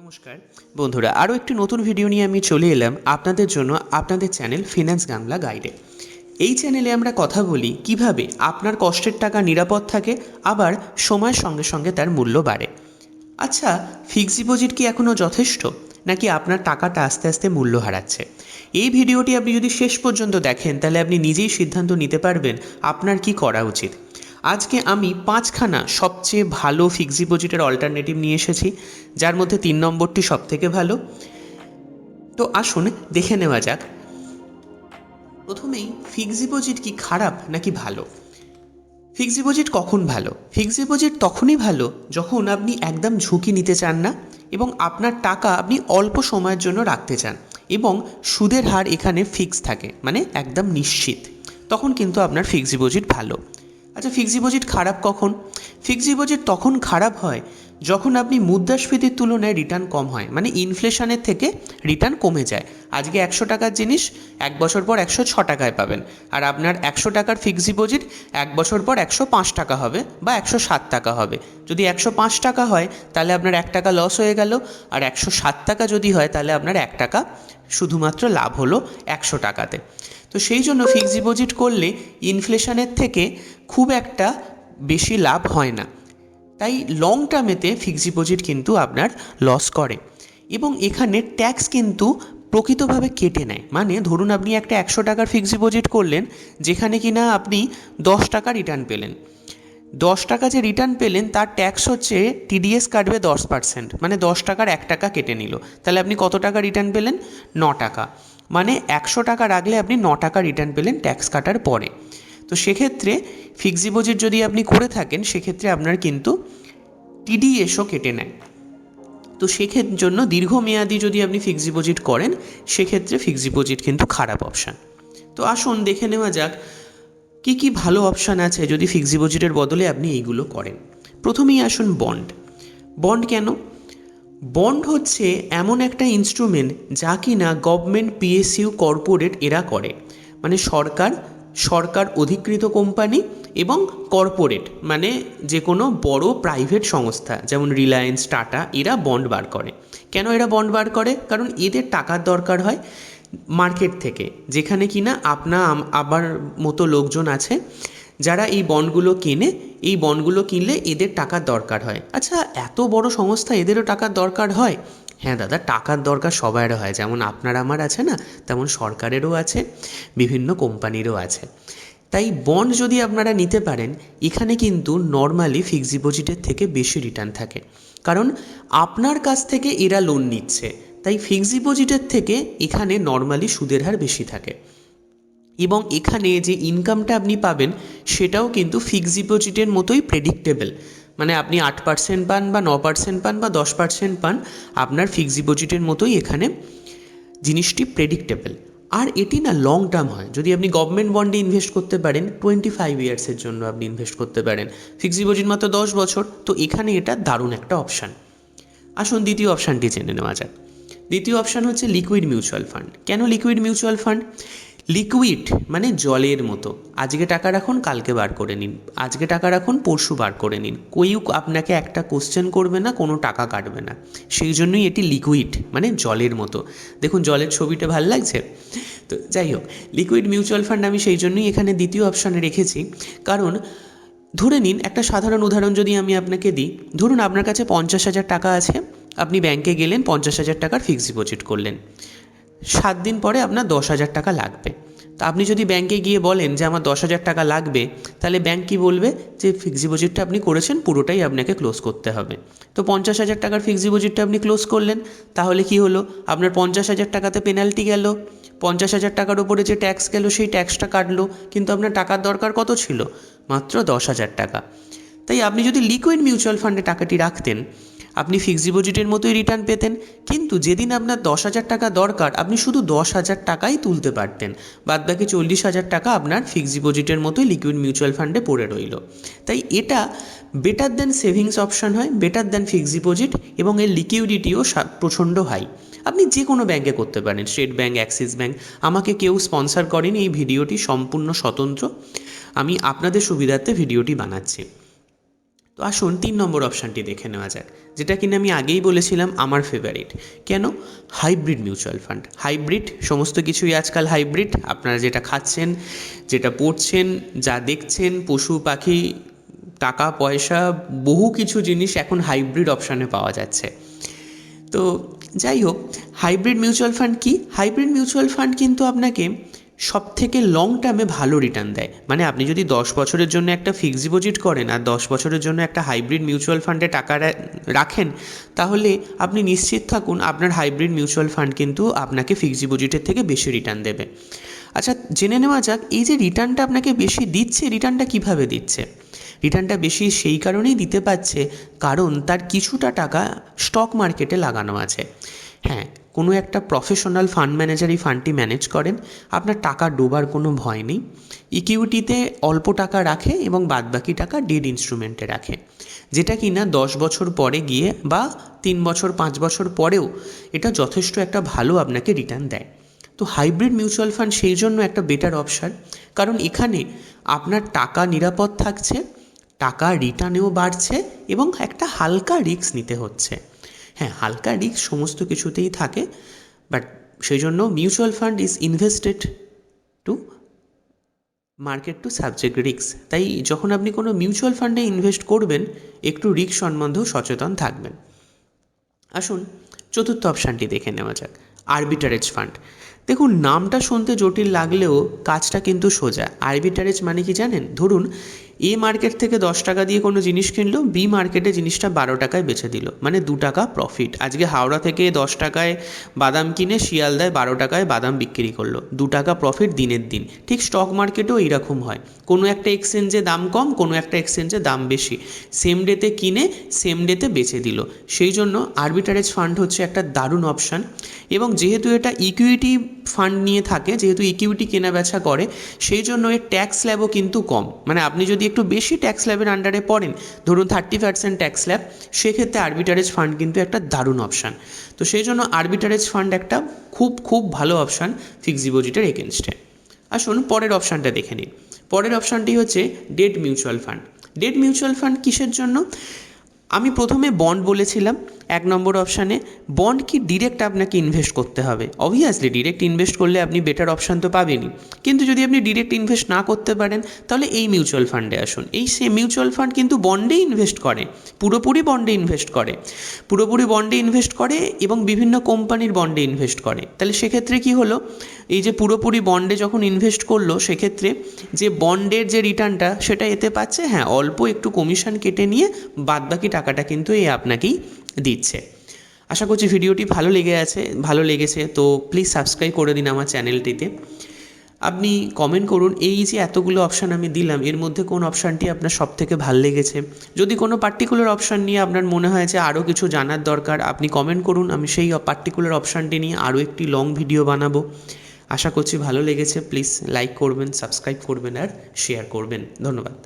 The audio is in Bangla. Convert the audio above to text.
নমস্কার বন্ধুরা, আরও একটি নতুন ভিডিও নিয়ে আমি চলে এলাম আপনাদের জন্য আপনাদের চ্যানেল ফিন্যান্স বাংলা গাইডে। এই চ্যানেলে আমরা কথা বলি কিভাবে আপনার কষ্টের টাকা নিরাপদ থাকে, আবার সময়ের সঙ্গে সঙ্গে তার মূল্য বাড়ে। আচ্ছা, ফিক্সড ডিপোজিট কি এখনও যথেষ্ট, নাকি আপনার টাকাটা আস্তে আস্তে মূল্য হারাচ্ছে? এই ভিডিওটি আপনি যদি শেষ পর্যন্ত দেখেন তাহলে আপনি নিজেই সিদ্ধান্ত নিতে পারবেন আপনার কি করা উচিত। আজকে আমি 5খানা সবচেয়ে ভালো ফিক্সড ডিপোজিটের অল্টারনেটিভ নিয়ে এসেছি, যার মধ্যে 3 নম্বরটি সবথেকে ভালো। তো আসুন দেখে নেওয়া যাক। প্রথমেই, ফিক্সড ডিপোজিট কি খারাপ নাকি ভালো? ফিক্সড ডিপোজিট কখন ভালো? ফিক্সড ডিপোজিট তখনই ভালো যখন আপনি একদম ঝুঁকি নিতে চান না এবং আপনার টাকা আপনি অল্প সময়ের জন্য রাখতে চান এবং সুদের হার এখানে ফিক্স থাকে, মানে একদম নিশ্চিত। তখন কিন্তু আপনার ফিক্সড ডিপোজিট ভালো। আচ্ছা, ফিক্সড ডিপোজিট খারাপ কখন? ফিক্সড ডিপোজিট তখন খারাপ হয় যখন আপনি মুদ্রাস্ফীতির তুলনায় রিটার্ন কম হয়, মানে ইনফ্লেশনের থেকে রিটার্ন কমে যায়। আজকে 100 টাকার জিনিস 1 বছর পর 106 টাকায় পাবেন, আর আপনার 100 টাকার ফিক্সড ডিপোজিট 1 বছর পর 105 টাকা হবে বা 107 টাকা হবে। যদি 105 টাকা হয় তাহলে আপনার 1 টাকা লস হয়ে গেল, আর 107 টাকা যদি হয় তাহলে আপনার 1 টাকা শুধুমাত্র লাভ হলো 100 টাকাতে। তো সেই জন্য ফিক্সড ডিপোজিট করলে ইনফ্লেশনের থেকে খুব একটা বেশি লাভ হয় না, তাই লং টার্মেতে ফিক্সড ডিপোজিট কিন্তু আপনার লস করে। এবং এখানে ট্যাক্স কিন্তু প্রকৃতভাবে কেটে নেয়। মানে ধরুন আপনি একটা 100 টাকার ফিক্সড ডিপোজিট করলেন, যেখানে কিনা আপনি 10 টাকা রিটার্ন পেলেন। 10 টাকা যে রিটার্ন পেলেন তার ট্যাক্স হচ্ছে টিডিএস কাটবে 10%, মানে 10 টাকার 1 টাকা কেটে নিল। তাহলে আপনি কত টাকা রিটার্ন পেলেন? 9 টাকা। মানে 100 টাকা রাখলে আপনি 9 টাকা রিটার্ন পেলেন ট্যাক্স কাটার পরে। তো সেক্ষেত্রে ফিক্সড ডিপোজিট যদি আপনি করে থাকেন, সেক্ষেত্রে আপনার কিন্তু টিডিএসও কেটে নেয়। তো সেক্ষেত্রে জন্য দীর্ঘমেয়াদী যদি আপনি ফিক্সড ডিপোজিট করেন, সেক্ষেত্রে ফিক্সড ডিপোজিট কিন্তু খারাপ অপশান। তো আসুন দেখে নেওয়া যাক কী কী ভালো অপশান আছে যদি ফিক্সড ডিপোজিটের বদলে আপনি এইগুলো করেন। প্রথমেই আসুন বন্ড। বন্ড কেন? বন্ড হচ্ছে এমন একটা ইনস্ট্রুমেন্ট যা কিনা গভর্নমেন্ট, পিএসইউ, কর্পোরেট এরা করে। মানে সরকার অধিকৃত কোম্পানি এবং কর্পোরেট, মানে যে কোনো বড় প্রাইভেট সংস্থা যেমন রিলায়েন্স, টাটা, এরা বন্ড বার করে। কেন এরা বন্ড বার করে? কারণ এদের টাকার দরকার হয় মার্কেট থেকে, যেখানে কিনা আবার মতো লোকজন আছে যারা এই বন্ডগুলো কেনে। এই বন্ডগুলো কিনলে এদের টাকার দরকার হয়। আচ্ছা, এত বড় সংস্থা, এদেরও টাকার দরকার হয়? হ্যাঁ দাদা, টাকার দরকার সবাইয়ের হয়। যেমন আপনার আমার আছে না, তেমন সরকারেরও আছে, বিভিন্ন কোম্পানিরও আছে। তাই বন্ড যদি আপনারা নিতে পারেন, এখানে কিন্তু নর্মালি ফিক্সড ডিপোজিটের থেকে বেশি রিটার্ন থাকে, কারণ আপনার কাছ থেকে এরা লোন নিচ্ছে। তাই ফিক্সড ডিপোজিটের থেকে এখানে নর্মালি সুদের হার বেশি থাকে এবং এখানে যে ইনকামটা আপনি পাবেন সেটাও কিন্তু ফিক্সড ডিপোজিটের মতোই প্রেডিক্টেবল। মানে আপনি 8% পান বা 9% পান বা 10% পান, আপনার ফিক্সড ডিপোজিটের মতোই এখানে জিনিসটি প্রেডিক্টেবল। আর এটি না লং টার্ম হয়। যদি আপনি গভর্নমেন্ট বন্ডে ইনভেস্ট করতে পারেন, 25 ইয়ার্সের জন্য আপনি ইনভেস্ট করতে পারেন। ফিক্সড ডিপোজিট মাত্র 10 বছর। তো এখানে এটা দারুণ একটা অপশান। আসুন দ্বিতীয় অপশানটি জেনে নেওয়া যাক। দ্বিতীয় অপশান হচ্ছে লিকুইড মিউচুয়াল ফান্ড। কেন লিকুইড মিউচুয়াল ফান্ড? লিকুইড মানে জলের মতো। আজকে টাকা রাখুন, কালকে বার করে নিন, আজকে টাকা রাখুন, পরশু বার করে নিন। কেউ আপনাকে একটা কোশ্চেন করবে না, কোনো টাকা কাটবে না। সেই জন্যই এটি লিকুইড, মানে জলের মতো। দেখুন জলের ছবিটা ভাল লাগছে তো। যাই হোক, লিকুইড মিউচুয়াল ফান্ড আমি সেই জন্যই এখানে দ্বিতীয় অপশানে রেখেছি। কারণ ধরে নিন, একটা সাধারণ উদাহরণ যদি আমি আপনাকে দিই, ধরুন আপনার কাছে 50,000 টাকা আছে। আপনি ব্যাংকে গেলেন, 50,000 টাকার ফিক্সড ডিপোজিট করলেন। 7 দিন পরে আপনার 10,000 টাকা লাগবে। তা আপনি যদি ব্যাংকে গিয়ে বলেন যে আমার 10,000 টাকা লাগবে, তাহলে ব্যাংক কী বলবে? যে ফিক্সড ডিপোজিটটা আপনি করেছেন পুরোটাই আপনাকে ক্লোজ করতে হবে। তো 50,000 টাকার ফিক্সড ডিপোজিটটা আপনি ক্লোজ করলেন, তাহলে কি হলো? আপনার 50,000 টাকাতে পেনাল্টি গেল, 50,000 টাকার উপরে যে ট্যাক্স গেল সেই ট্যাক্সটা কাটলো, কিন্তু আপনার টাকার দরকার কত ছিল? মাত্র 10,000 টাকা। তাই আপনি যদি লিকুইড মিউচুয়াল ফান্ডে টাকাটি রাখতেন, আপনি ফিক্সড ডিপোজিটের মতোই রিটার্ন পেতেন, কিন্তু যেদিন আপনার 10,000 টাকা দরকার আপনি শুধু 10,000 টাকাই তুলতে পারতেন, বাদবাকি 40,000 টাকা আপনার ফিক্সড ডিপোজিটের মতোই লিকুইড মিউচুয়াল ফান্ডে পড়ে রইল। তাই এটা বেটার দ্যান সেভিংস অপশান হয়, বেটার দ্যান ফিক্সড ডিপোজিট, এবং এর লিকুইডিটিও প্রচণ্ড হাই। আপনি যে কোনো ব্যাংকে করতে পারেন, স্টেট ব্যাংক, অ্যাক্সিস ব্যাংক। আমাকে কেউ স্পন্সর করেনি, এই ভিডিওটি সম্পূর্ণ স্বতন্ত্র, আমি আপনাদের সুবিধার্থে ভিডিওটি বানাচ্ছি। তো আসুন 3 নম্বর অপশানটি দেখে নেওয়া যাক, যেটা কিনা আমি আগেই বলেছিলাম আমার ফেভারিট। কেন? Hybrid mutual fund. হাইব্রিড সমস্ত কিছুই আজকাল হাইব্রিড। আপনারা যেটা খাচ্ছেন, যেটা পড়ছেন, যা দেখছেন, পশু পাখি, টাকা পয়সা, বহু কিছু জিনিস এখন হাইব্রিড অপশানে পাওয়া যাচ্ছে। তো যাই হোক, হাইব্রিড মিউচুয়াল ফান্ড কি? হাইব্রিড মিউচুয়াল ফান্ড কিন্তু আপনাকে সবথেকে লং টার্মে ভালো রিটার্ন দেয়। মানে আপনি যদি 10 বছরের জন্য একটা ফিক্সড ডিপোজিট করেন আর 10 বছরের জন্য একটা হাইব্রিড মিউচুয়াল ফান্ডে টাকা রাখেন, তাহলে আপনি নিশ্চিত থাকুন আপনার হাইব্রিড মিউচুয়াল ফান্ড কিন্তু আপনাকে ফিক্সড ডিপোজিটের থেকে বেশি রিটার্ন দেবে। আচ্ছা, জেনে নেওয়া যাক এই যে রিটার্নটা আপনাকে বেশি দিচ্ছে, রিটার্নটা কিভাবে দিচ্ছে। রিটার্নটা বেশি সেই কারণেই দিতে পারছে কারণ তার কিছুটা টাকা স্টক মার্কেটে লাগানো আছে। হ্যাঁ, কোনো একটা প্রফেশনাল ফান্ড ম্যানেজার এই ফান্ডটি ম্যানেজ করেন, আপনার টাকা ডোবার কোনো ভয় নেই। ইকুইটিতে অল্প টাকা রাখে এবং বাদবাকি টাকা ডেট ইনস্ট্রুমেন্টে রাখে, যেটা কিনা 10 বছর পরে গিয়ে বা 3 বছর 5 বছর পরেও এটা যথেষ্ট একটা ভালো আপনাকে রিটার্ন দেয়। তো হাইব্রিড মিউচুয়াল ফান্ড সেই জন্য একটা বেটার অপশান, কারণ এখানে আপনার টাকা নিরাপদ থাকছে, টাকা রিটার্নেও বাড়ছে এবং একটা হালকা রিস্ক নিতে হচ্ছে। হ্যাঁ, হালকা রিস্ক সমস্ত কিছুতেই থাকে, বাট সেই জন্য mutual fund is invested to market to subject risk. তাই যখন আপনি কোনো মিউচুয়াল ফান্ডে ইনভেস্ট করবেন, একটু রিস্ক সম্বন্ধেও সচেতন থাকবেন। আসুন চতুর্থ অপশানটি দেখে নেওয়া যাক, আরবিটারেজ ফান্ড। দেখুন, নামটা শুনতে জটিল লাগলেও কাজটা কিন্তু সোজা। আরবিটারেজ মানে কি জানেন? ধরুন এ মার্কেট থেকে 10 টাকা দিয়ে কোনো জিনিস কিনলো, বি মার্কেটে জিনিসটা 12 টাকায় বেচে দিল, মানে 2 টাকা প্রফিট। আজকে হাওড়া থেকে 10 টাকায় বাদাম কিনে শিয়ালদায় 12 টাকায় বাদাম বিক্রি করলো, 2 টাকা প্রফিট দিনের দিন। ঠিক স্টক মার্কেটেও এইরকম হয়, কোনো একটা এক্সচেঞ্জে দাম কম, কোনো একটা এক্সচেঞ্জে দাম বেশি, সেম ডেতে কিনে সেম ডেতে বেচে দিল। সেই জন্য আরবিটারেজ ফান্ড হচ্ছে একটা দারুণ অপশান। এবং যেহেতু এটা ইকুইটি ফান্ড নিয়ে থাকে, যেহেতু ইকুইটি কেনা বেচা করে, সেই জন্য এর ট্যাক্স স্ল্যাবও কিন্তু কম। মানে আপনি যদি একটু বেশি ট্যাক্স স্ল্যাবের আন্ডারে পড়েন, ধরুন 30% ট্যাক্স স্ল্যাব, সেক্ষেত্রে আরবিটারেজ ফান্ড কিন্তু একটা দারুণ অপশান। তো সেই জন্য আরবিটারেজ ফান্ড একটা খুব খুব ভালো অপশান ফিক্সড ডিপোজিটের এগেনস্টে। আসুন পরের অপশানটা দেখে নিন। পরের অপশানটি হচ্ছে date mutual fund. Date mutual fund কিসের জন্য? আমি প্রথমে বন্ড বলেছিলাম 1 নম্বর অপশানে। বন্ড কি ডিরেক্ট আপনাকে ইনভেস্ট করতে হবে? অবভিয়াসলি ডিরেক্ট ইনভেস্ট করলে আপনি বেটার অপশান তো পাবেনই, কিন্তু যদি আপনি ডিরেক্ট ইনভেস্ট না করতে পারেন, তাহলে এই মিউচুয়াল ফান্ডে আসুন। এই সেম মিউচুয়াল ফান্ড কিন্তু বন্ডেই ইনভেস্ট করে, পুরোপুরি বন্ডে ইনভেস্ট করে, পুরোপুরি বন্ডে ইনভেস্ট করে এবং বিভিন্ন কোম্পানির বন্ডে ইনভেস্ট করে। তাহলে সেক্ষেত্রে কি হলো, এই যে পুরোপুরি বন্ডে যখন ইনভেস্ট করলো, সেক্ষেত্রে যে বন্ডের যে রিটার্নটা সেটা এতে পাচ্ছে, হ্যাঁ অল্প একটু কমিশন কেটে নিয়ে বাদবাকি টাকাটা কিন্তু এই আপনাকেই দিচ্ছে। আশা করছি ভিডিওটি ভালো লেগেছে, তো প্লিজ সাবস্ক্রাইব করে দিন আমার চ্যানেলটিতে। আপনি কমেন্ট করুন এই যে এতগুলো অপশান আমি দিলাম, এর মধ্যে কোন অপশানটি আপনার সবথেকে ভালো লেগেছে। যদি কোনো পার্টিকুলার অপশান নিয়ে আপনার মনে হয় যে আরও কিছু জানার দরকার, আপনি কমেন্ট করুন, আমি সেই পার্টিকুলার অপশানটি নিয়ে আরও একটি লং ভিডিও বানাবো। আশা করছি ভালো লেগেছে। প্লিজ লাইক করবেন, সাবস্ক্রাইব করবেন আর শেয়ার করবেন। ধন্যবাদ।